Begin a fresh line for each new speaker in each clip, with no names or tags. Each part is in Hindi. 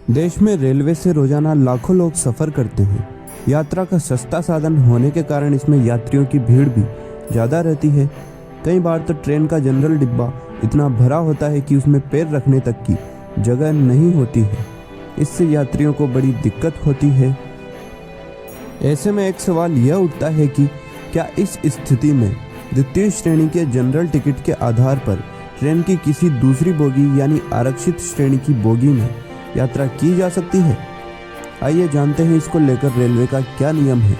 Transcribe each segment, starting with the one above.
देश में रेलवे से रोजाना लाखों लोग सफ़र करते हैं। यात्रा का सस्ता साधन होने के कारण इसमें यात्रियों की भीड़ भी ज़्यादा रहती है। कई बार तो ट्रेन का जनरल डिब्बा इतना भरा होता है कि उसमें पैर रखने तक की जगह नहीं होती है। इससे यात्रियों को बड़ी दिक्कत होती है। ऐसे में एक सवाल यह उठता है कि क्या इस स्थिति में द्वितीय श्रेणी के जनरल टिकट के आधार पर ट्रेन की किसी दूसरी बोगी यानी आरक्षित श्रेणी की बोगी में यात्रा की जा सकती है? आइए जानते हैं इसको लेकर रेलवे का क्या नियम है।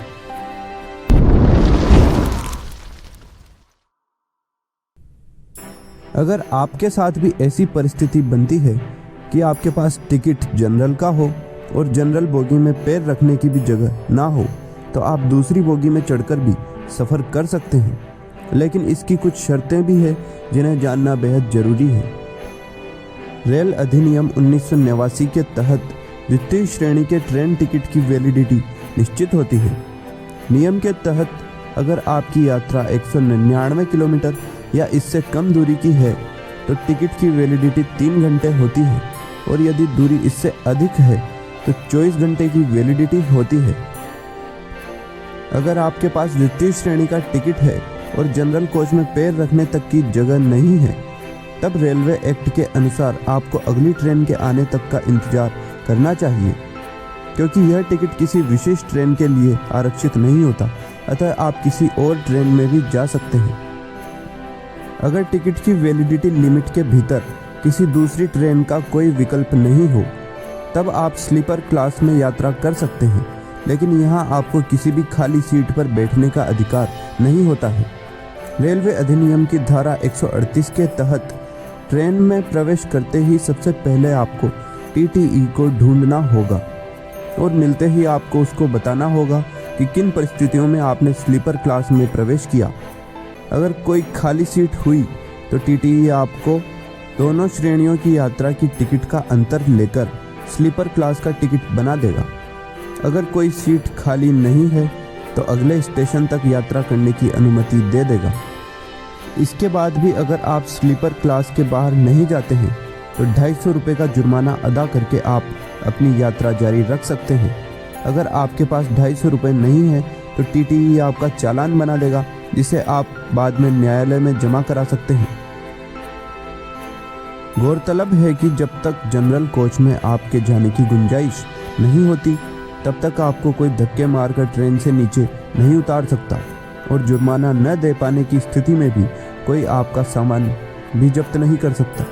अगर आपके साथ भी ऐसी परिस्थिति बनती है कि आपके पास टिकट जनरल का हो और जनरल बोगी में पैर रखने की भी जगह ना हो, तो आप दूसरी बोगी में चढ़कर भी सफ़र कर सकते हैं। लेकिन इसकी कुछ शर्तें भी हैं जिन्हें जानना बेहद जरूरी है। रेल अधिनियम 1989 के तहत द्वितीय श्रेणी के ट्रेन टिकट की वैलिडिटी निश्चित होती है। नियम के तहत अगर आपकी यात्रा 199 किलोमीटर या इससे कम दूरी की है तो टिकट की वैलिडिटी 3 घंटे होती है, और यदि दूरी इससे अधिक है तो 24 घंटे की वैलिडिटी होती है। अगर आपके पास द्वितीय श्रेणी का टिकट है और जनरल कोच में पैर रखने तक की जगह नहीं है, तब रेलवे एक्ट के अनुसार आपको अगली ट्रेन के आने तक का इंतजार करना चाहिए, क्योंकि यह टिकट किसी विशेष ट्रेन के लिए आरक्षित नहीं होता। अतः आप किसी और ट्रेन में भी जा सकते हैं। अगर टिकट की वैलिडिटी लिमिट के भीतर किसी दूसरी ट्रेन का कोई विकल्प नहीं हो, तब आप स्लीपर क्लास में यात्रा कर सकते हैं, लेकिन यहाँ आपको किसी भी खाली सीट पर बैठने का अधिकार नहीं होता है। रेलवे अधिनियम की धारा 138 के तहत ट्रेन में प्रवेश करते ही सबसे पहले आपको टीटीई को ढूंढना होगा और मिलते ही आपको उसको बताना होगा कि किन परिस्थितियों में आपने स्लीपर क्लास में प्रवेश किया। अगर कोई खाली सीट हुई तो टीटीई आपको दोनों श्रेणियों की यात्रा की टिकट का अंतर लेकर स्लीपर क्लास का टिकट बना देगा। अगर कोई सीट खाली नहीं है तो अगले स्टेशन तक यात्रा करने की अनुमति दे देगा। इसके बाद भी अगर आप स्लीपर क्लास के बाहर नहीं जाते हैं तो 250 रुपये का जुर्माना अदा करके आप अपनी यात्रा जारी रख सकते हैं। अगर आपके पास 250 रुपये नहीं है तो टीटीई आपका चालान बना देगा, जिसे आप बाद में न्यायालय में जमा करा सकते हैं। गौरतलब है कि जब तक जनरल कोच में आपके जाने की गुंजाइश नहीं होती, तब तक आपको कोई धक्के मारकर ट्रेन से नीचे नहीं उतार सकता, और जुर्माना न दे पाने की स्थिति में भी कोई आपका सामान भी जब्त नहीं कर सकता।